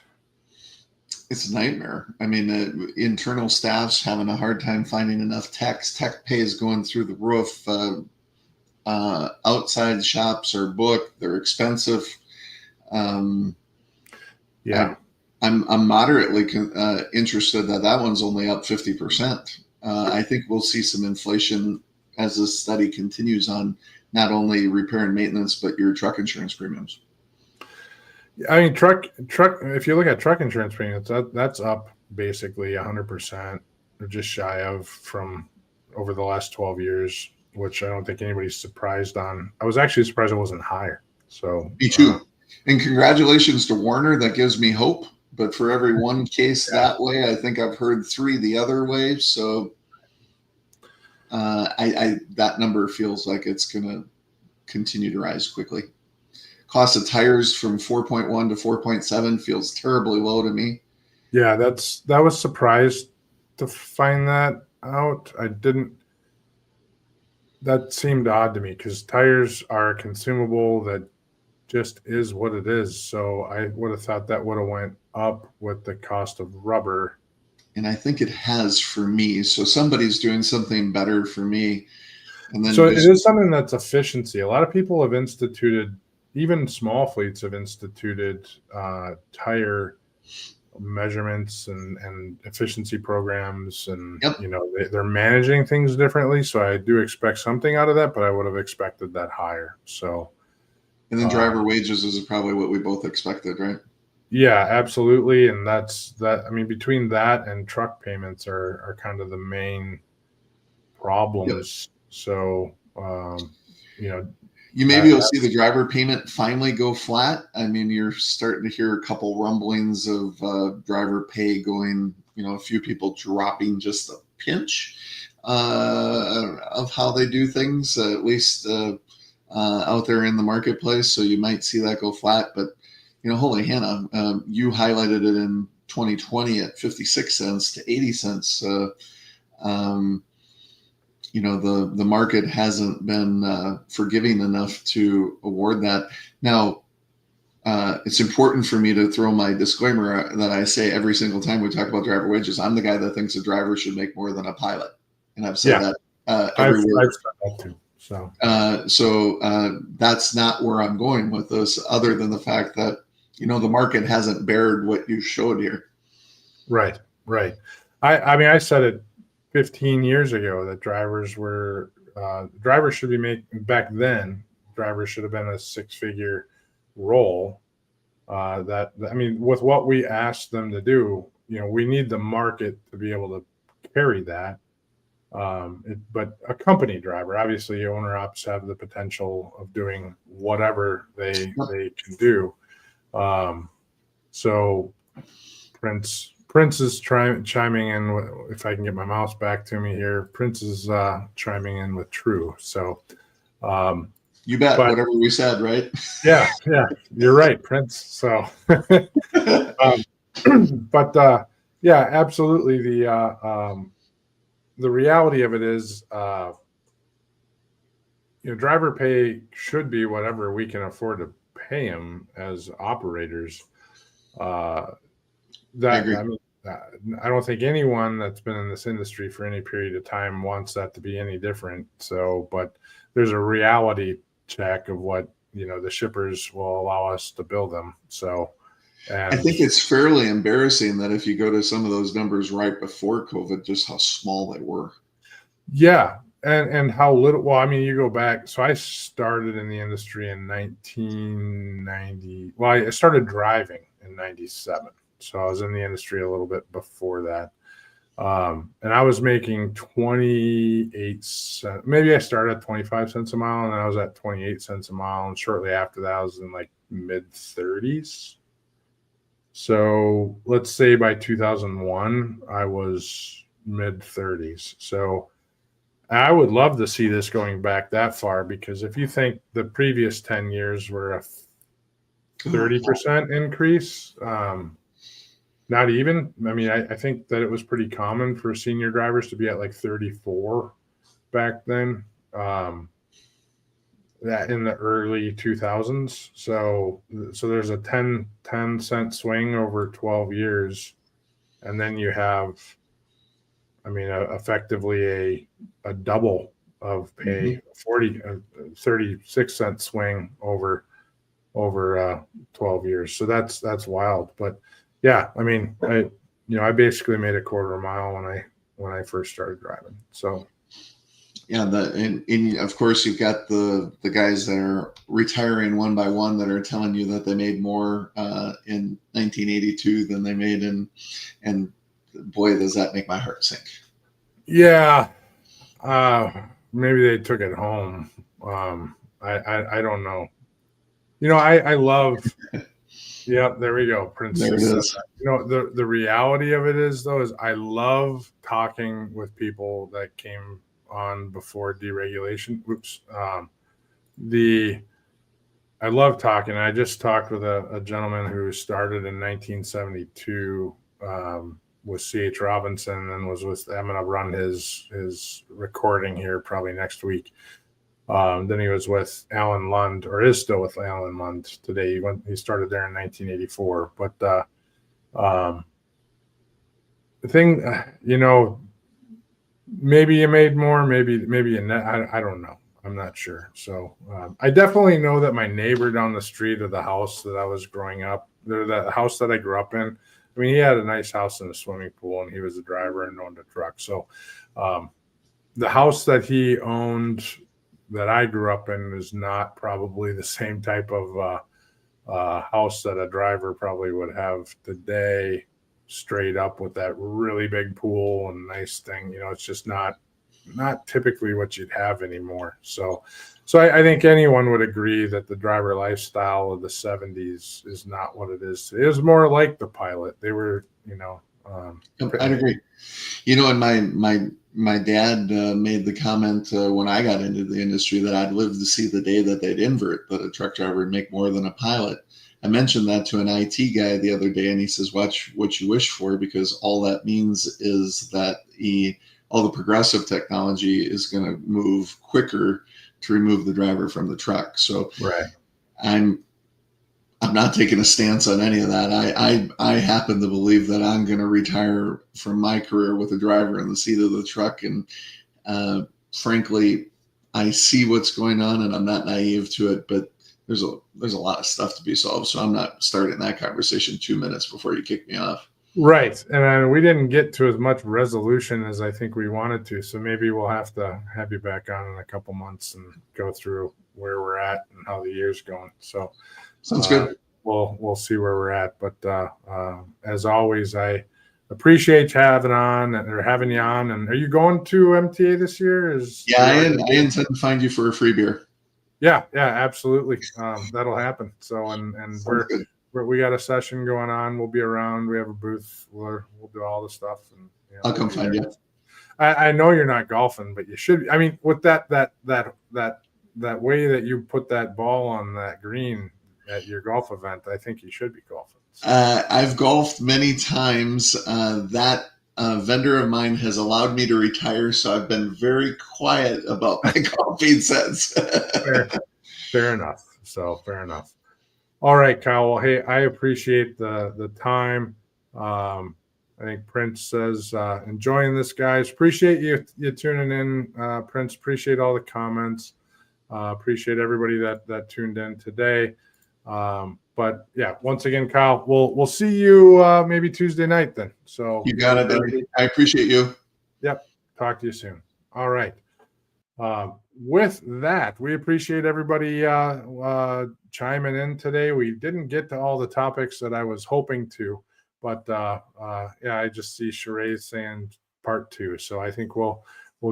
It's a nightmare. I mean, internal staff's having a hard time finding enough techs. Tech pay is going through the roof. Outside shops are booked. They're expensive. Um, Yeah. I'm moderately interested that one's only up 50%. I think we'll see some inflation as this study continues on not only repair and maintenance, but your truck insurance premiums. I mean, truck. If you look at truck insurance premiums, that's up basically 100%, or just shy of, from over the last 12 years, which I don't think anybody's surprised on. I was actually surprised it wasn't higher. So, Me too. And congratulations to Warner. That gives me hope. But for every one case yeah. that way, I think I've heard 3 the other way. So that number feels like it's going to continue to rise quickly. Cost of tires from 4.1 to 4.7 feels terribly low to me. Yeah, that was surprised to find that out. I didn't. That seemed odd to me because tires are consumable that just is what it is. So I would have thought that would have went up with the cost of rubber. And I think it has for me. So somebody's doing something better for me. And then So it just is something that's efficiency. A lot of people have instituted, even small fleets have instituted tire measurements and efficiency programs, and yep. They're managing things differently. So I do expect something out of that, but I would have expected that higher. So And then driver wages is probably what we both expected, right? yeah, absolutely. And that's that. I mean, between that and truck payments are kind of the main problems. Yep. So, maybe you'll see the driver payment finally go flat. I mean, you're starting to hear a couple rumblings of driver pay going, a few people dropping just a pinch of how they do things, at least out there in the marketplace. So you might see that go flat. But, holy Hannah, you highlighted it in 2020 at 56 cents to 80 cents. The market hasn't been forgiving enough to award that. Now, it's important for me to throw my disclaimer that I say every single time we talk about driver wages. I'm the guy that thinks a driver should make more than a pilot, and I've said that everywhere. I've said that too. So that's not where I'm going with this, other than the fact that the market hasn't bared what you showed here. Right. I mean, I said it 15 years ago that drivers should be making, back then, drivers should have been a 6-figure role. I mean, with what we asked them to do, we need the market to be able to carry that. But a company driver, obviously, owner ops have the potential of doing whatever they can do. So Prince is chiming in. If I can get my mouse back to me here, Prince is chiming in with true. So you bet. Whatever we said, right? Yeah, you're right, Prince. So, yeah, absolutely. The reality of it is, driver pay should be whatever we can afford to pay them as operators. I mean, I don't think anyone that's been in this industry for any period of time wants that to be any different. So, but there's a reality check of what the shippers will allow us to bill them. So, I think it's fairly embarrassing that if you go to some of those numbers right before COVID, just how small they were. Yeah, and how little. Well, I mean, you go back. So I started in the industry in 1990. Well, I started driving in 97. So I was in the industry a little bit before that. And I was making 28 cents. Maybe I started at 25 cents a mile, and then I was at 28 cents a mile. And shortly after that, I was in like mid 30s. So let's say by 2001, I was mid 30s. So I would love to see this going back that far, because if you think the previous 10 years were a 30% increase, not even. I mean, I think that it was pretty common for senior drivers to be at like 34 back then. That in the early 2000s. So there's a 10 cent swing over 12 years. And then you have, I mean, effectively a double of pay, 36 cent swing over 12 years. So that's wild. But yeah, I mean, I basically made a quarter of a mile when I first started driving. So yeah, and of course you've got the guys that are retiring one by one that are telling you that they made more in 1982 than they made and boy, does that make my heart sink. Yeah, maybe they took it home. I don't know. I love. Yeah, there we go. Prince. There it is. The reality of it is I love talking with people that came on before deregulation. I love talking. I just talked with a gentleman who started in 1972 with C.H. Robinson and was with. I'm going to run his recording here probably next week. Then he was with Alan Lund, or is still with Alan Lund today. He started there in 1984. But the thing, maybe you made more, maybe you net. I don't know. I'm not sure. So I definitely know that my neighbor down the street of the house that I was growing up, the house that I grew up in, I mean, he had a nice house and a swimming pool, and he was a driver and owned a truck. So the house that he owned that I grew up in is not probably the same type of house that a driver probably would have today, straight up with that really big pool and nice thing. It's just not typically what you'd have anymore. So I think anyone would agree that the driver lifestyle of the 70s is not what it is today. It was more like the pilot. They were, I'd agree. And my dad made the comment when I got into the industry that I'd live to see the day that they'd invert, that a truck driver would make more than a pilot. I mentioned that to an IT guy the other day, and he says, watch what you wish for, because all that means is that all the progressive technology is going to move quicker to remove the driver from the truck. So right. I'm not taking a stance on any of that. I happen to believe that I'm going to retire from my career with a driver in the seat of the truck. And frankly, I see what's going on, and I'm not naive to it, but there's a lot of stuff to be solved. So I'm not starting that conversation 2 minutes before you kick me off. Right. And we didn't get to as much resolution as I think we wanted to. So maybe we'll have to have you back on in a couple months and go through where we're at and how the year's going. So sounds good. We'll see where we're at. But as always, I appreciate having you on. And are you going to MTA this year? I intend to find you for a free beer. Yeah, absolutely. That'll happen. So and we got a session going on. We'll be around. We have a booth. We'll do all the stuff. And I'll come find you. I know you're not golfing, but you should be. I mean, with that way that you put that ball on that green at your golf event, I think you should be golfing. So. I've golfed many times. That vendor of mine has allowed me to retire, so I've been very quiet about my golfing since. Fair enough. So fair enough. All right, Kyle. Well, hey, I appreciate the time. I think Prince says enjoying this, guys. Appreciate you tuning in, Prince. Appreciate all the comments. Appreciate everybody that tuned in today. But yeah, once again, Kyle, we'll see you maybe Tuesday night then. So you got it, buddy. I appreciate you. Yep. Talk to you soon. All right. With that, we appreciate everybody chiming in today. We didn't get to all the topics that I was hoping to, but I just see Sheree saying part 2. So I think we'll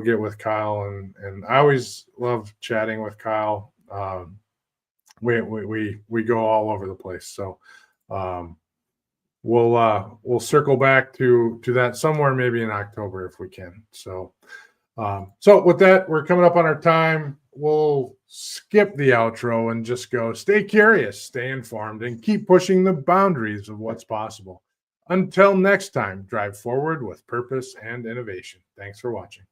get with Kyle, and I always love chatting with Kyle. We go all over the place. So we'll circle back to that somewhere maybe in October if we can. So with that, we're coming up on our time. We'll skip the outro and just go stay curious, stay informed, and keep pushing the boundaries of what's possible. Until next time, drive forward with purpose and innovation. Thanks for watching.